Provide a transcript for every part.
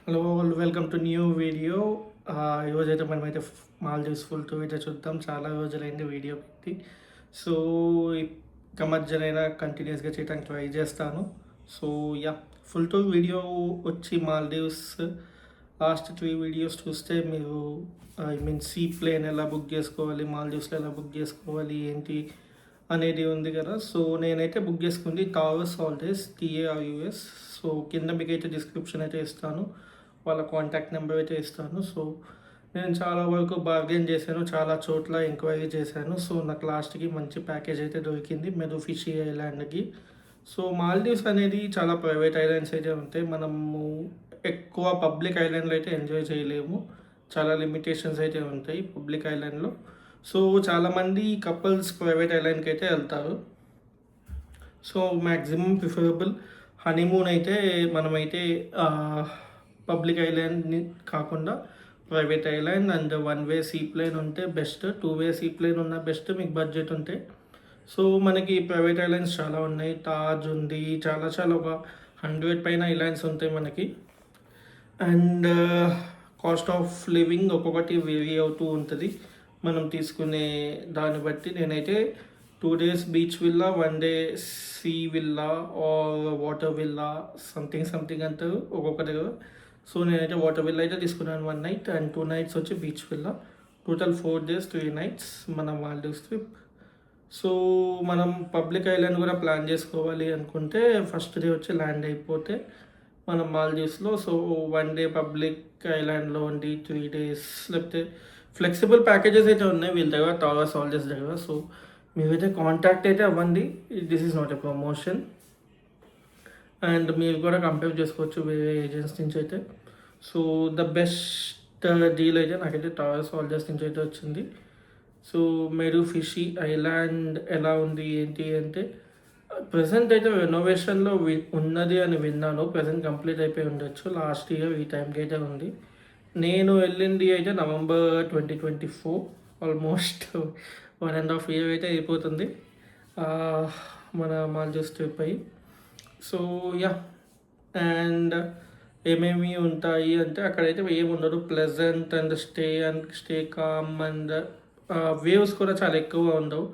Hello welcome to new video. ఈరోజైతే మనమైతే Maldives full tour అయితే చూద్దాం. చాలా రోజులైంది వీడియో పెట్టి. సో ఇక మధ్యనైనా కంటిన్యూస్గా చేయడానికి ట్రై చేస్తాను. So yeah full tour video వచ్చి మాల్దీవ్స్ లాస్ట్ 3 వీడియోస్ చూస్తే మీరు సీ ప్లేన్ ఎలా బుక్ చేసుకోవాలి, మాల్దీవ్స్లో ఎలా బుక్ చేసుకోవాలి ఏంటి అనేది ఉంది కదా. సో నేనైతే బుక్ చేసుకుంది టావర్స్ హాలిడేస్ TARUS. సో కింద మీకైతే డిస్క్రిప్షన్ అయితే ఇస్తాను, వాళ్ళ కాంటాక్ట్ నెంబర్ అయితే ఇస్తాను. సో నేను చాలా వరకు బార్గెన్ చేశాను, చాలా చోట్ల ఎంక్వైరీ చేశాను. సో నాకు లాస్ట్కి మంచి ప్యాకేజ్ అయితే దొరికింది మెరూఫిషి ఐలాండ్కి. సో మాల్దీవ్స్ అనేది చాలా ప్రైవేట్ ఐలాండ్స్ అయితే ఉంటాయి. మనము ఎక్కువ పబ్లిక్ ఐలాండ్లో అయితే ఎంజాయ్ చేయలేము, చాలా లిమిటేషన్స్ అయితే ఉంటాయి పబ్లిక్ ఐలాండ్లో. సో చాలామంది కపుల్స్ ప్రైవేట్ ఐలాండ్కి అయితే వెళ్తారు. సో మ్యాక్సిమం ప్రిఫరబుల్ హనీమూన్ అయితే మనమైతే పబ్లిక్ ఐలాండ్ని కాకుండా private island and 1 way sea plane ఉంటే బెస్ట్, 2 వే సీ ప్లేన్ ఉన్న బెస్ట్ మీకు బడ్జెట్ ఉంటే. సో మనకి ప్రైవేట్ ఐలాండ్స్ చాలా ఉన్నాయి, తాజ్ ఉంది, చాలా చాలా ఒక 100 పైన ఐలాండ్స్ ఉంటాయి మనకి. అండ్ కాస్ట్ ఆఫ్ లివింగ్ ఒక్కొక్కటి వేరీ అవుతూ ఉంటుంది మనం తీసుకునే దాన్ని బట్టి. నేనైతే 2 days beach villa, 1 day sea villa or water villa something అంటారు ఒక్కొక్క దగ్గర. సో నేనైతే వాటర్ విల్లా అయితే తీసుకున్నాను 1 నైట్ అండ్ 2 నైట్స్ వచ్చి beach villa. Total 4 days 3 nights మన మాల్దీవ్స్ ట్రిప్. సో మనం పబ్లిక్ ఐలాండ్ కూడా ప్లాన్ చేసుకోవాలి అనుకుంటే ఫస్ట్ డే వచ్చి ల్యాండ్ అయిపోతే మనం మాల్దీవ్స్లో. సో 1 డే పబ్లిక్ ఐలాండ్లో ఉండి 3 డేస్, లేకపోతే ఫ్లెక్సిబుల్ ప్యాకేజెస్ అయితే ఉన్నాయి వీళ్ళ దగ్గర, టావర్స్ హాలిడేస్ దగ్గర. సో మీరైతే కాంటాక్ట్ అయితే అవ్వండి, this is not a promotion. And మీరు కూడా కంపేర్ చేసుకోవచ్చు వేరే ఏజెన్సీ నుంచి అయితే. సో ద బెస్ట్ డీల్ అయితే నాకైతే టావర్స్ హాలిడేస్ నుంచి అయితే వచ్చింది. సో మెరూఫిషి ఐలాండ్ ఎలా ఉంది ఏంటి అంటే ప్రజెంట్ అయితే రెనోవేషన్లో ఉన్నది అని విన్నాను. ప్రజెంట్ కంప్లీట్ అయిపోయి ఉండొచ్చు, లాస్ట్ ఇయర్ ఈ టైంకి అయితే ఉంది. నేను వెళ్ళింది అయితే నవంబర్ 2024, ఆల్మోస్ట్ 1.5 ఇయర్ అయితే అయిపోతుంది మన మాల్దీవ్స్ ట్రిప్ అయ్యి. సో యా, అండ్ ఏమేమి ఉంటాయి అంటే అక్కడైతే ఏమి ఉండదు, pleasant and stay calm and waves కూడా చాలా ఎక్కువ ఉండవు.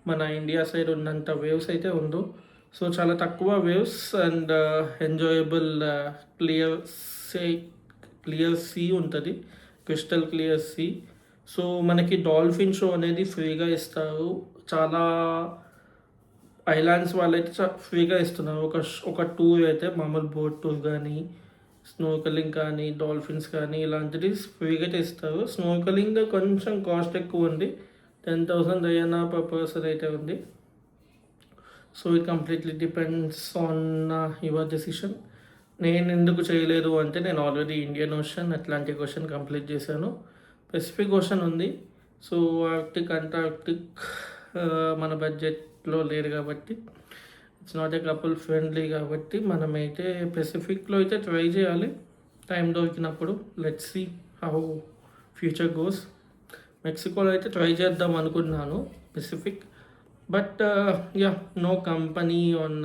మన ఇండియా సైడ్ ఉన్నంత వేవ్స్ అయితే ఉండవు. సో చాలా తక్కువ waves and enjoyable clear sea clear sea ఉంటుంది, క్రిస్టల్ క్లియర్ సీ. సో మనకి డాల్ఫిన్ షో అనేది ఫ్రీగా ఇస్తారు. చాలా ఐలాండ్స్ వాళ్ళైతే ఫ్రీగా ఇస్తున్నారు. ఒక టూర్ అయితే మామూలు బోట్ టూర్ కానీ, స్నోర్కలింగ్ కానీ, డాల్ఫిన్స్ కానీ ఇలాంటివి ఫ్రీగా అయితే ఇస్తారు. స్నోర్కలింగ్ కొంచెం కాస్ట్ ఎక్కువ ఉంది, 10,000 అయ్యానా పర్ పర్సన్ అయితే ఉంది. So it completely depends on your decision. నేను ఎందుకు చేయలేదు అంటే నేను already Indian Ocean, Atlantic Ocean complete చేశాను. పెసిఫిక్ ఓషన్ ఉంది. సో ఆర్క్టిక్, అంటార్క్టిక్ మన బడ్జెట్లో లేదు కాబట్టి, it's not a couple friendly కాబట్టి మనమైతే పెసిఫిక్లో అయితే ట్రై చేయాలి టైం దొరికినప్పుడు. Let's see how future goes. మెక్సికోలో అయితే ట్రై చేద్దాం అనుకున్నాను Pacific, but yeah no company on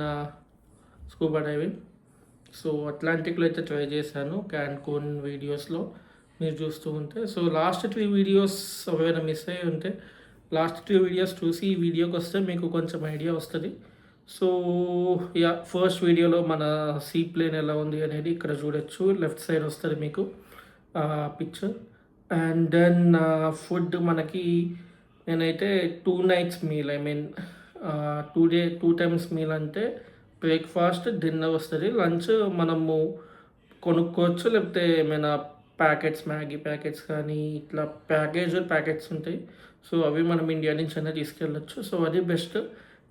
scuba diving. So అట్లాంటిక్లో అయితే ట్రై చేశాను, క్యాన్కూన్ వీడియోస్లో మీరు చూస్తూ ఉంటే. సో లాస్ట్ 3 వీడియోస్ ఎవరైనా మిస్ అయ్యి ఉంటే లాస్ట్ 2 వీడియోస్ చూసి ఈ వీడియోకి వస్తే మీకు కొంచెం ఐడియా వస్తుంది. సో యా, ఫస్ట్ వీడియోలో మన సీ ప్లేన్ ఎలా ఉంది అనేది ఇక్కడ చూడొచ్చు, లెఫ్ట్ సైడ్ వస్తుంది మీకు పిక్చర్. అండ్ దెన్ ఫుడ్ మనకి నేనైతే 2 నైట్స్ మీల్, 2 టైమ్స్ మీల్ అంటే బ్రేక్ఫాస్ట్, డిన్నర్ వస్తుంది. లంచ్ మనము కొనుక్కోవచ్చు, లేకపోతే ఏమైనా మ్యాగీ ప్యాకెట్స్ కానీ ఇట్లా ప్యాకెట్స్ ఉంటాయి. సో అవి మనం ఇండియా నుంచి అయినా తీసుకెళ్ళచ్చు. సో అది బెస్ట్,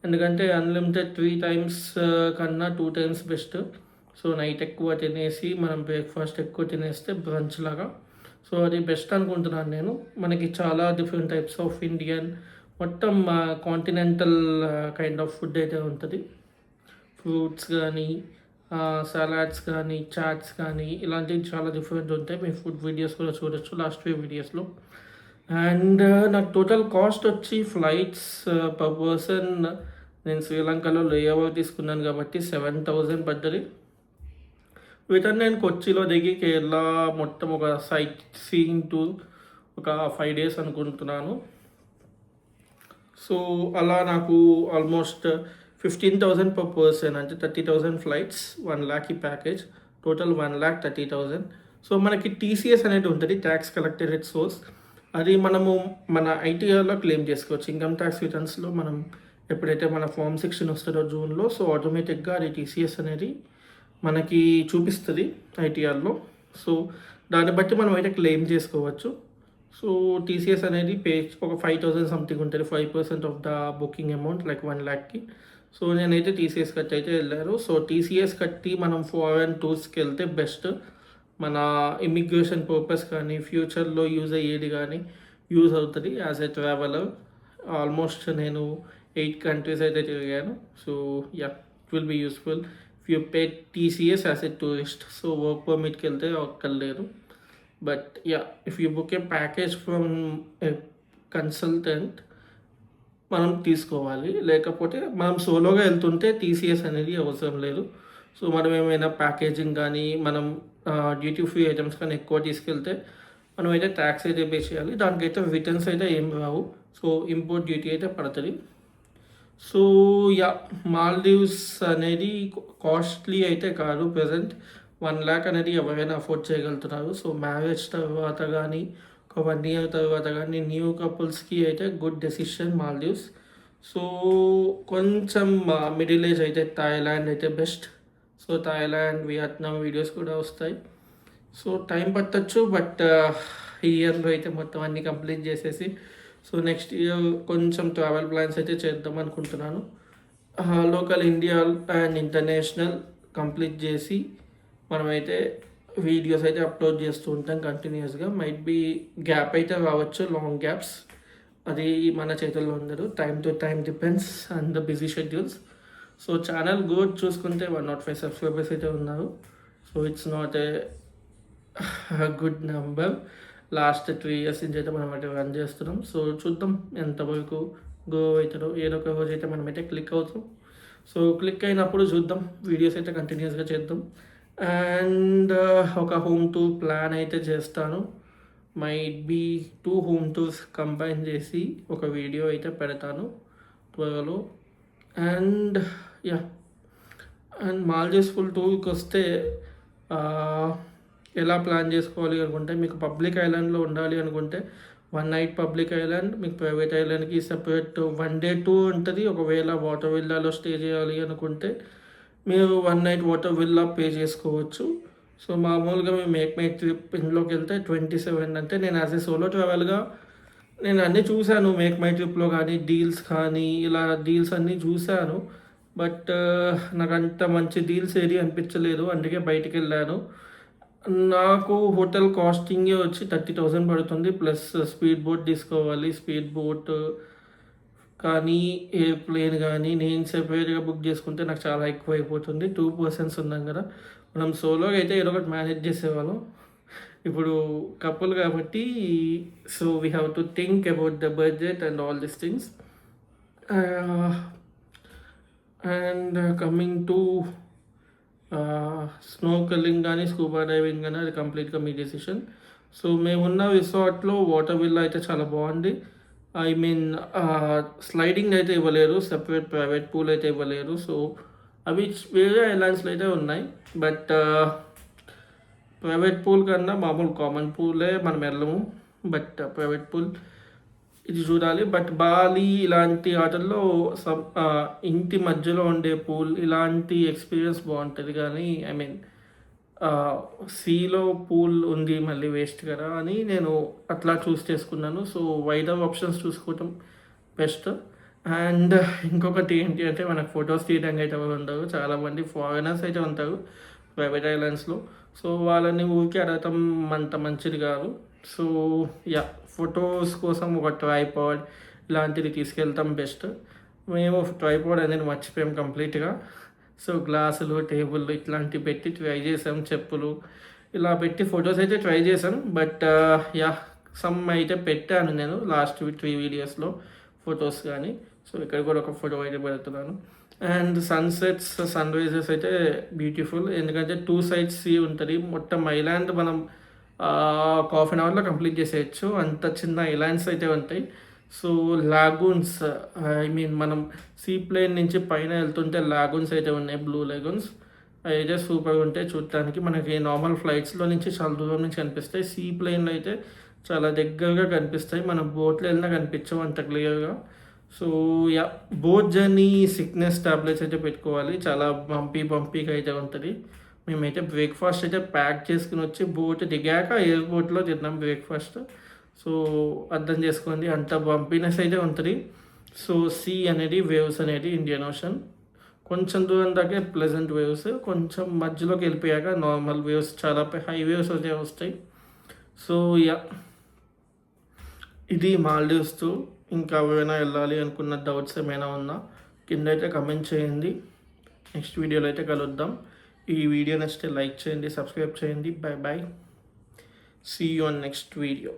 ఎందుకంటే అన్లిమిటెడ్ 3 టైమ్స్ కన్నా 2 టైమ్స్ బెస్ట్. సో నైట్ ఎక్కువ తినేసి మనం బ్రేక్ఫాస్ట్ ఎక్కువ తినేస్తే బ్రంచ్ లాగా. సో అది బెస్ట్ అనుకుంటున్నాను నేను. మనకి చాలా డిఫరెంట్ టైప్స్ ఆఫ్ ఇండియన్, మొత్తం కాంటినెంటల్ కైండ్ ఆఫ్ ఫుడ్ అయితే ఉంటుంది. ఫ్రూట్స్ కానీ, సలాడ్స్ కానీ, చాట్స్ కానీ ఇలాంటివి చాలా డిఫరెంట్ ఉంటాయి. మీ ఫుడ్ వీడియోస్ కూడా చూడొచ్చు లాస్ట్ 2 వీడియోస్లో. అండ్ నాకు టోటల్ కాస్ట్ వచ్చి ఫ్లైట్స్ పర్ పర్సన్, నేను శ్రీలంకలో లేఓవర్ తీసుకున్నాను కాబట్టి 7,000 పడ్డది. రిటర్న్ నేను కొచ్చిలో దిగి కేరళ మొత్తం ఒక సైట్ సీయింగ్ టూర్ ఒక 5 days అనుకుంటున్నాను. సో అలా నాకు ఆల్మోస్ట్ 15,000 పర్ పర్సన్, అంటే 30,000 ఫ్లైట్స్, 1,00,000 ఈ ప్యాకేజ్, టోటల్ 1,30,000. సో మనకి టీసీఎస్ అనేది ఉంటుంది, ట్యాక్స్ కలెక్టెడ్ ఎట్ సోర్స్. అది మనము మన ఐటీఆర్లో క్లెయిమ్ చేసుకోవచ్చు. ఇన్కమ్ ట్యాక్స్ రిటర్న్స్లో మనం ఎప్పుడైతే మన ఫామ్ 16 వస్తుందో జూన్లో, సో ఆటోమేటిక్గా అది టీసీఎస్ అనేది మనకి చూపిస్తుంది ఐటీఆర్లో. సో దాన్ని బట్టి మనం అయితే క్లెయిమ్ చేసుకోవచ్చు. సో టీసీఎస్ అనేది పే ఒక 5,000 సంథింగ్ ఉంటుంది, 5% of the booking amount, like 1,00,000కి. సో నేనైతే టీసీఎస్ కట్టి అయితే వెళ్ళారు. సో టీసీఎస్ కట్టి మనం ఫారెన్ టూర్స్కి వెళ్తే బెస్ట్. మన ఇమిగ్రేషన్ పర్పస్ కానీ ఫ్యూచర్లో యూజ్ అయ్యేది కానీ యూజ్ అవుతుంది యాజ్ ఎ ట్రావెలర్. ఆల్మోస్ట్ నేను 8 countries అయితే తిరిగాను. So yeah, it will be useful if you pay TCS as a tourist. So work పర్మిట్కి వెళ్తే ఒక్కర్లేదు. But yeah, if you book a package from a consultant మనం తీసుకోవాలి. లేకపోతే మనం సోలోగా వెళ్తుంటే టీసీఎస్ అనేది అవసరం లేదు. సో మనం ఏమైనా ప్యాకేజింగ్ కానీ మనం డ్యూటీ ఫ్రీ ఐటమ్స్ కానీ ఎక్కువ తీసుకెళ్తే మనం అయితే ట్యాక్స్ అయితే పే చేయాలి. దానికైతే రిటర్న్స్ అయితే ఏం రావు. సో ఇంపోర్ట్ డ్యూటీ అయితే పడుతుంది. సో యా, మాల్దీవ్స్ అనేది కాస్ట్లీ అయితే కాదు. ప్రజెంట్ 1,00,000 అనేది ఎవరైనా అఫోర్డ్ చేయగలుగుతున్నారు. సో మ్యారేజ్ తర్వాత కానీ ఒక 1 year తర్వాత కానీ న్యూ కపుల్స్కి అయితే గుడ్ డెసిషన్ మాల్దీవ్స్. సో కొంచెం మిడిల్ ఏజ్ అయితే థాయిలాండ్ అయితే best. So Thailand, Vietnam videos కూడా వస్తాయి. సో టైం పట్టచ్చు, బట్ ఈ ఇయర్లో అయితే మొత్తం అన్నీ కంప్లీట్ చేసేసి సో నెక్స్ట్ ఇయర్ కొంచెం ట్రావెల్ ప్లాన్స్ అయితే చేద్దాం అనుకుంటున్నాను. Local India and international complete చేసి మనమైతే వీడియోస్ అయితే అప్లోడ్ చేస్తూ ఉంటాం కంటిన్యూస్గా. మైట్ బీ గ్యాప్ అయితే రావచ్చు, లాంగ్ గ్యాప్స్, అది మన చేతుల్లో ఉండదు. Time to time depends on the busy schedules. So channel growth చూసుకుంటే 105 సబ్స్క్రైబర్స్ అయితే ఉన్నారు. So it's not a good number. Last 3 years నుంచి అయితే మనం అయితే రన్ చేస్తున్నాం. సో చూద్దాం ఎంతవరకు గ్రో అవుతారో. ఏదో ఒక రోజు అయితే మనమైతే క్లిక్ అవుతాం. సో క్లిక్ అయినప్పుడు చూద్దాం, వీడియోస్ అయితే కంటిన్యూస్గా చేద్దాం. అండ్ ఒక హోమ్ టూర్ ప్లాన్ అయితే చేస్తాను. Might be 2 home tours combine చేసి ఒక వీడియో అయితే పెడతాను త్వరలో. And yeah, and Maldives full టూర్కి వస్తే ఎలా ప్లాన్ చేసుకోవాలి అనుకుంటే, మీకు పబ్లిక్ ఐలాండ్లో ఉండాలి అనుకుంటే 1 night పబ్లిక్ ఐలాండ్, మీకు ప్రైవేట్ ఐలాండ్కి సపరేట్ 1 day టూర్ ఉంటుంది. ఒకవేళ వాటర్ విల్లాలో స్టే చేయాలి అనుకుంటే మీరు 1 night వాటర్ విల్లా పే చేసుకోవచ్చు. సో మామూలుగా మేము మేక్ మై ట్రిప్ ఇంట్లోకి వెళ్తే 27, అంటే నేను యాజ్ ఏ సోలో ట్రావెల్గా నేను అన్నీ చూశాను. మేక్ మై ట్రిప్లో కానీ డీల్స్ కానీ ఇలా డీల్స్ అన్నీ చూశాను. బట్ నాకు అంత మంచి డీల్స్ ఏది అనిపించలేదు, అందుకే బయటికి వెళ్ళాను. నాకు హోటల్ కాస్టింగే వచ్చి 30,000 పడుతుంది, ప్లస్ స్పీడ్ బోట్ తీసుకోవాలి. స్పీడ్ బోట్ కానీ ఎయిర్ప్లేన్ కానీ నేను సెపరేట్గా బుక్ చేసుకుంటే నాకు చాలా ఎక్కువ అయిపోతుంది. 2 persons ఉన్నాం కదా, మనం సోలోగా అయితే ఏదో ఒకటి మేనేజ్ చేసేవాళ్ళం. ఇప్పుడు కపుల్ కాబట్టి so we have to think about the budget and all these things. And coming to snorkelling కానీ స్కూబా డైవింగ్ కానీ అది కంప్లీట్గా మీ డెసిషన్. సో మేమున్న రిసార్ట్లో వాటర్ విల్ అయితే చాలా బాగుంది. ఐ మీన్ స్లైడింగ్ అయితే ఇవ్వలేరు, సెపరేట్ ప్రైవేట్ పూల్ అయితే ఇవ్వలేరు. సో అవి వేరే ఐలాండ్స్లో అయితే ఉన్నాయి. బట్ ప్రైవేట్ పూల్ కన్నా మామూలు కామన్ పూలే మనం వెళ్ళము, బట్ ప్రైవేట్ పూల్ ఇది చూడాలి. బట్ బాలి ఇలాంటి ఆటల్లో ఇంటి మధ్యలో ఉండే పూల్ ఇలాంటి ఎక్స్పీరియన్స్ బాగుంటుంది. కానీ ఐ మీన్ సీలో పూల్ ఉంది మళ్ళీ వేస్ట్ కదా అని నేను అట్లా చూస్ చేసుకున్నాను. సో వైడర్ ఆప్షన్స్ చూసుకోవటం బెస్ట్. అండ్ ఇంకొకటి ఏంటి అంటే మనకు ఫొటోస్ తీయడానికి అయితే ఎవరు ఉండరు. చాలామంది ఫారినర్స్ అయితే ఉంటారు ప్రైవేట్ ఐలాండ్స్లో. సో వాళ్ళని ఊరికే అడగటం అంత మంచిది కాదు. సో యా, ఫొటోస్ కోసం ఒక ట్రైపాడ్ ఇలాంటిది తీసుకెళ్తాం బెస్ట్. మేము ట్రైపాడ్ అనేది మర్చిపోయాం కంప్లీట్గా. సో గ్లాసులు, టేబుల్ ఇట్లాంటివి పెట్టి ట్రై చేసాం, చెప్పులు ఇలా పెట్టి ఫొటోస్ అయితే ట్రై చేశాను. బట్ యా, సమ్ అయితే పెట్టాను నేను లాస్ట్ 3 videosలో ఫొటోస్ కానీ. సో ఇక్కడ కూడా ఒక ఫోటో అయితే పెడుతున్నాను. అండ్ సన్సెట్స్, సన్‌రైజెస్ అయితే బ్యూటిఫుల్. ఎందుకంటే 2 సైడ్స్ సీ ఉంటది. మొత్తం ఐలాండ్ మనం ఒక హాఫ్ అన్ అవర్‌లో కంప్లీట్ చేసేయొచ్చు. అంత చిన్న ఐలాండ్స్ అయితే ఉంటాయి. సో, లాగూన్స్, ఐ మీన్ మనం సీ ప్లేన్ నుంచి పైన వెళ్తుంటే లాగూన్స్ అయితే ఉన్నాయి. బ్లూ లాగూన్స్ అయితే సూపర్‌గా ఉంటాయి చూడటానికి. మనకి నార్మల్ ఫ్లైట్స్‌లో నుంచి చాలా దూరం నుంచి కనిపిస్తాయి. సీ ప్లేన్‌లో అయితే చాలా దగ్గరగా కనిపిస్తాయి. మనం బోట్‌లో వెళ్ళినా కనిపించవు అంత క్లియర్‌గా. So, yeah! Boat journey sickness tablets అయితే పెట్టుకోవాలి. చాలా బంపీగా అయితే ఉంటది. మేమైతే బ్రేక్‌ఫాస్ట్ అయితే ప్యాక్ చేసుకొని వచ్చి బోట్ దిగాక ఎయిర్‌పోర్ట్‌లో తిన్నాం బ్రేక్‌ఫాస్ట్. సో, అర్థం చేసుకోండి అంత బంపీనెస్ అయితే ఉంటది. సో, సీ అనేది, వేవ్స్ అనేది ఇండియన్ ఓషన్. కొంచెం దూరం దాకే ప్లెజెంట్ వేవ్స్. కొంచెం మధ్యలోకి వెళ్ళిపోయాక నార్మల్ వేవ్స్, చాలా హై వేవ్స్ అయితే వస్తాయి. So, yeah! ఇది మాల్దీవ్స్. ఇంకా ఎవరైనా వెళ్ళాలి అనుకున్న డౌట్స్ ఏమైనా ఉన్నా కిందైతే కమెంట్ చేయండి. నెక్స్ట్ వీడియోలో అయితే కలుద్దాం. ఈ వీడియో నచ్చితే లైక్ చేయండి, సబ్స్క్రైబ్ చేయండి. Bye. See you on next video.